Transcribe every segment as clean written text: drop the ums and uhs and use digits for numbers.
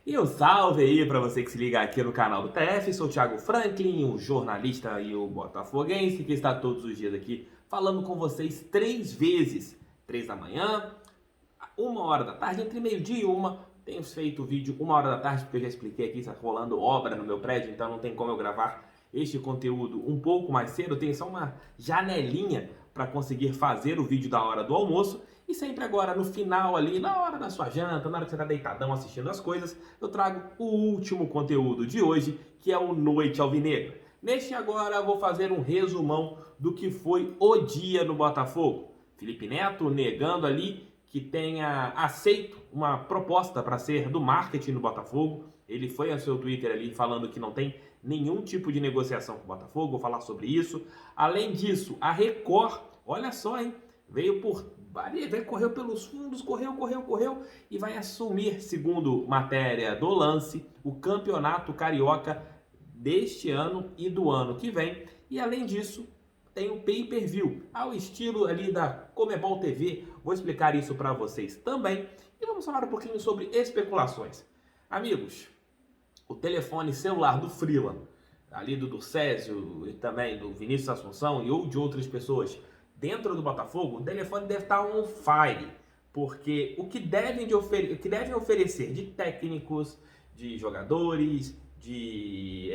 E um salve aí para você que se liga aqui no canal do TF. Sou o Thiago Franklin, o jornalista e o botafoguense que está todos os dias aqui falando com vocês 3 vezes. 3 da manhã, 1 hora da tarde, entre meio-dia e uma. Tenho feito o vídeo 1 hora da tarde porque eu já expliquei aqui, está rolando obra no meu prédio, então não tem como eu gravar este conteúdo um pouco mais cedo. Eu tenho só uma janelinha para conseguir fazer o vídeo da hora do almoço. E sempre agora, no final ali, na hora da sua janta, na hora que você está deitadão assistindo as coisas, eu trago o último conteúdo de hoje, que é o Noite Alvinegra. Neste agora, eu vou fazer um resumão do que foi o dia no Botafogo. Felipe Neto negando ali que tenha aceito uma proposta para ser do marketing no Botafogo. Ele foi ao seu Twitter ali falando que não tem nenhum tipo de negociação com o Botafogo, vou falar sobre isso. Além disso, a Record, olha só, hein? Correu pelos fundos, correu e vai assumir, segundo matéria do Lance, o campeonato carioca deste ano e do ano que vem. E além disso, tem o pay-per-view, ao estilo ali da Comebol TV. Vou explicar isso para vocês também. E vamos falar um pouquinho sobre especulações. Amigos, o telefone celular do Freeland, ali do Césio e também do Vinícius Assunção e ou de outras pessoas dentro do Botafogo, o telefone deve estar on fire, porque o que devem oferecer de técnicos, de jogadores, de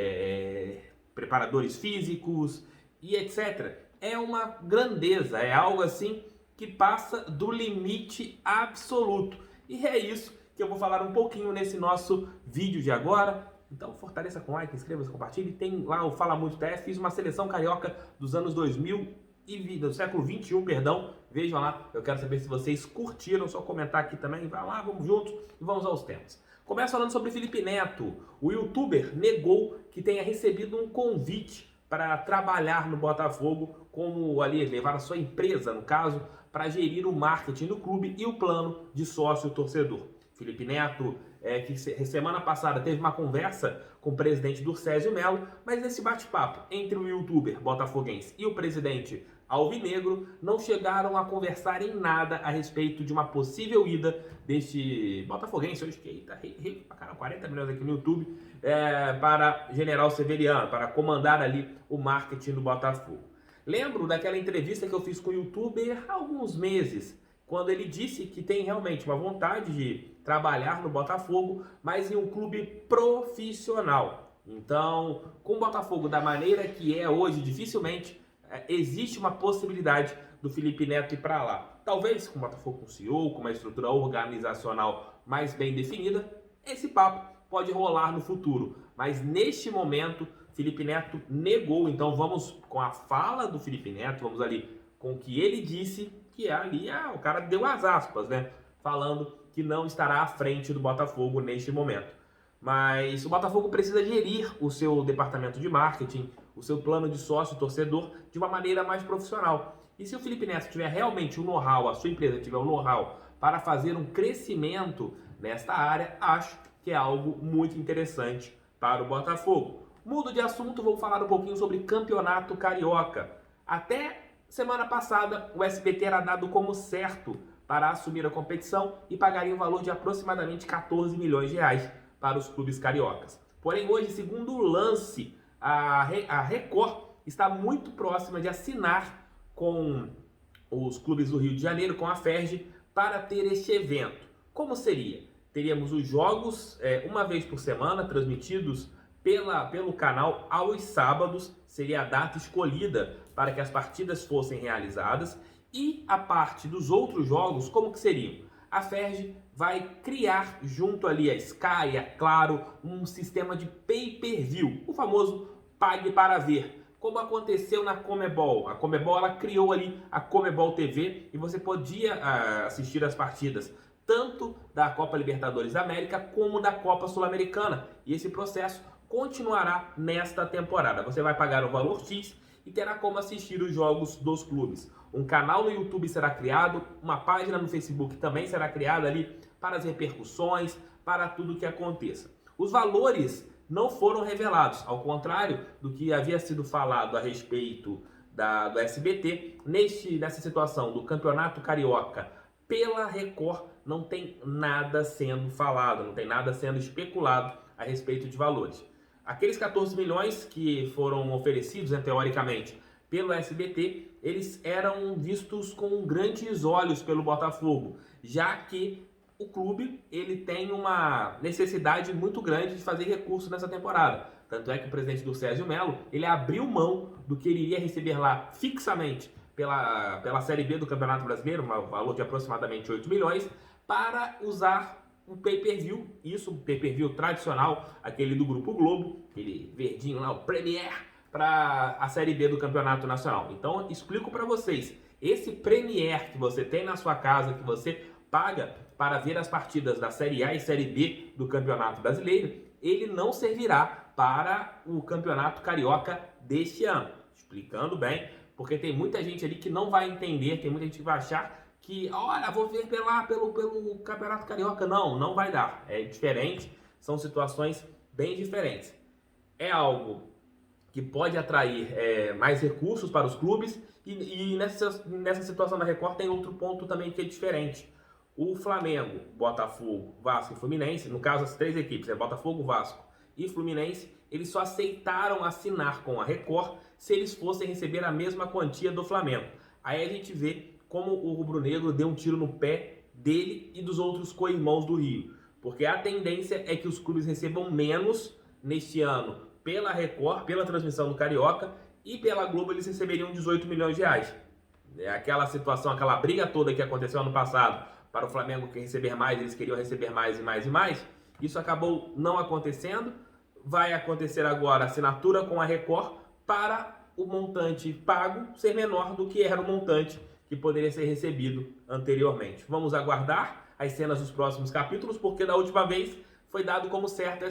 preparadores físicos e etc. é uma grandeza, é algo assim que passa do limite absoluto. E é isso que eu vou falar um pouquinho nesse nosso vídeo de agora. Então fortaleça com like, inscreva-se, compartilhe. Tem lá o Fala Muito TF, fiz uma seleção carioca dos anos 2000 e do século 21, perdão. Vejam lá, eu quero saber se vocês curtiram, só comentar aqui também. Vai lá, vamos juntos e vamos aos temas. Começo falando sobre Felipe Neto. O youtuber negou que tenha recebido um convite para trabalhar no Botafogo, como ali levar a sua empresa, no caso, para gerir o marketing do clube e o plano de sócio-torcedor. Felipe Neto, que semana passada teve uma conversa com o presidente do Césio Melo, mas nesse bate-papo entre o youtuber botafoguense e o presidente alvinegro, não chegaram a conversar em nada a respeito de uma possível ida deste botafoguense, hoje que está rico pra caramba, 40 milhões aqui no YouTube, para General Severiano, para comandar ali o marketing do Botafogo. Lembro daquela entrevista que eu fiz com o youtuber há alguns meses, quando ele disse que tem realmente uma vontade de trabalhar no Botafogo, mas em um clube profissional. Então, com o Botafogo da maneira que é hoje, dificilmente existe uma possibilidade do Felipe Neto ir para lá. Talvez com o Botafogo com CEO, com uma estrutura organizacional mais bem definida, esse papo pode rolar no futuro. Mas neste momento, Felipe Neto negou. Então vamos com a fala do Felipe Neto, vamos ali com o que ele disse, que é ali, o cara deu as aspas, né? Falando que não estará à frente do Botafogo neste momento. Mas o Botafogo precisa gerir o seu departamento de marketing, o seu plano de sócio-torcedor de uma maneira mais profissional. E se o Felipe Neto tiver realmente o know-how, a sua empresa tiver o know-how para fazer um crescimento nesta área, acho que é algo muito interessante para o Botafogo. Mudo de assunto, vou falar um pouquinho sobre campeonato carioca. Até semana passada, o SBT era dado como certo para assumir a competição e pagaria um valor de aproximadamente 14 milhões de reais para os clubes cariocas. Porém, hoje, segundo o Lance, a Record está muito próxima de assinar com os clubes do Rio de Janeiro, com a FERJ, para ter este evento. Como seria? Teríamos os jogos uma vez por semana, transmitidos pelo canal aos sábados, seria a data escolhida para que as partidas fossem realizadas. E a parte dos outros jogos, como que seriam? A FERJ vai criar junto ali a Sky, a Claro, um sistema de pay-per-view, o famoso pague para ver, como aconteceu na Comebol. A Comebol ela criou ali a Comebol TV e você podia assistir as partidas tanto da Copa Libertadores da América como da Copa Sul-Americana. E esse processo continuará nesta temporada. Você vai pagar o valor X e terá como assistir os jogos dos clubes. Um canal no YouTube será criado, uma página no Facebook também será criada ali para as repercussões, para tudo que aconteça. Os valores não foram revelados, ao contrário do que havia sido falado a respeito do SBT, nessa situação do Campeonato Carioca pela Record não tem nada sendo falado, não tem nada sendo especulado a respeito de valores. Aqueles 14 milhões que foram oferecidos, né, teoricamente, pelo SBT, eles eram vistos com grandes olhos pelo Botafogo, já que o clube ele tem uma necessidade muito grande de fazer recurso nessa temporada. Tanto é que o presidente do Sérgio Melo, ele abriu mão do que ele iria receber lá fixamente pela Série B do Campeonato Brasileiro, um valor de aproximadamente 8 milhões, para usar o pay-per-view, isso, o pay-per-view tradicional, aquele do Grupo Globo, aquele verdinho lá, o Premier, para a Série B do Campeonato Nacional. Então, explico para vocês, esse Premier que você tem na sua casa, que você paga para ver as partidas da Série A e Série B do Campeonato Brasileiro, ele não servirá para o Campeonato Carioca deste ano. Explicando bem, porque tem muita gente ali que não vai entender, tem muita gente que vai achar que, olha, vou ver pelo Campeonato Carioca. Não, não vai dar. É diferente, são situações bem diferentes. É algo que pode atrair mais recursos para os clubes e nessa situação da Record tem outro ponto também que é diferente. O Flamengo, Botafogo, Vasco e Fluminense, no caso as três equipes, Botafogo, Vasco e Fluminense, eles só aceitaram assinar com a Record se eles fossem receber a mesma quantia do Flamengo. Aí a gente vê como o rubro-negro deu um tiro no pé dele e dos outros co-irmãos do Rio. Porque a tendência é que os clubes recebam menos neste ano pela Record, pela transmissão do Carioca, e pela Globo eles receberiam 18 milhões de reais. É aquela situação, aquela briga toda que aconteceu ano passado, para o Flamengo que receber mais, eles queriam receber mais e mais e mais. Isso acabou não acontecendo. Vai acontecer agora a assinatura com a Record para o montante pago ser menor do que era o montante que poderia ser recebido anteriormente. Vamos aguardar as cenas dos próximos capítulos, porque da última vez foi dado como certo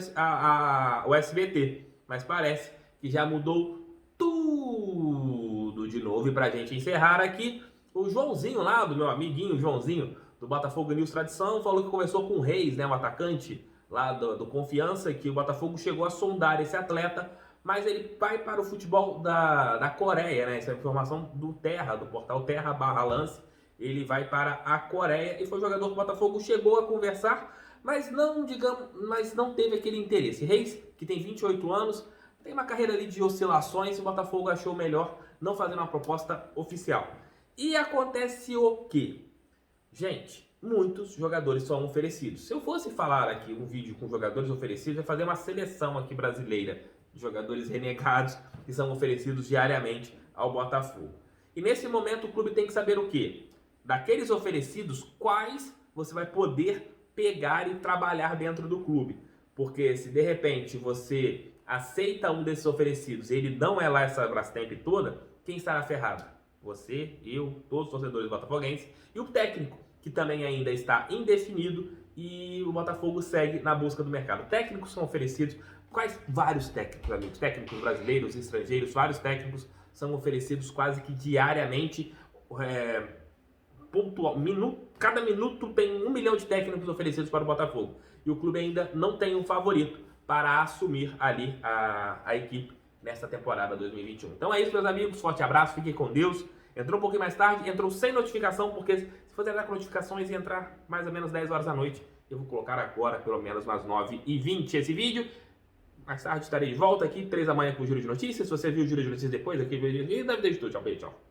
o SBT. Mas parece que já mudou tudo de novo. E para a gente encerrar aqui, o Joãozinho lá, do meu amiguinho Joãozinho, do Botafogo News Tradição, falou que conversou com o Reis, né, um atacante lá do Confiança, que o Botafogo chegou a sondar esse atleta, mas ele vai para o futebol da Coreia, né? Essa é a informação do Terra, do portal Terra/Lance. Ele vai para a Coreia e foi jogador que o Botafogo chegou a conversar, mas não teve aquele interesse. Reis, que tem 28 anos, tem uma carreira ali de oscilações e o Botafogo achou melhor não fazer uma proposta oficial. E acontece o quê? Gente, muitos jogadores são oferecidos. Se eu fosse falar aqui um vídeo com jogadores oferecidos, eu ia fazer uma seleção aqui brasileira de jogadores renegados que são oferecidos diariamente ao Botafogo. E nesse momento o clube tem que saber o quê? Daqueles oferecidos, quais você vai poder pegar e trabalhar dentro do clube. Porque se de repente você aceita um desses oferecidos e ele não é lá essa Brastemp toda, quem estará ferrado? Você, eu, todos os torcedores botafoguenses e o técnico, que também ainda está indefinido e o Botafogo segue na busca do mercado. Técnicos são oferecidos, vários técnicos, amigos, técnicos brasileiros, estrangeiros, vários técnicos são oferecidos quase que diariamente, cada minuto tem 1 milhão de técnicos oferecidos para o Botafogo. E o clube ainda não tem um favorito para assumir ali a equipe nesta temporada 2021. Então é isso, meus amigos, forte abraço, fiquem com Deus. Entrou um pouquinho mais tarde, entrou sem notificação, porque se for entrar com notificações e entrar mais ou menos 10 horas da noite, eu vou colocar agora pelo menos umas 9h20 esse vídeo. Mais tarde estarei de volta aqui, 3 da manhã com o Giro de Notícias. Se você viu o Giro de Notícias depois, aqui, deve ter de tudo. Tchau, beijo, tchau.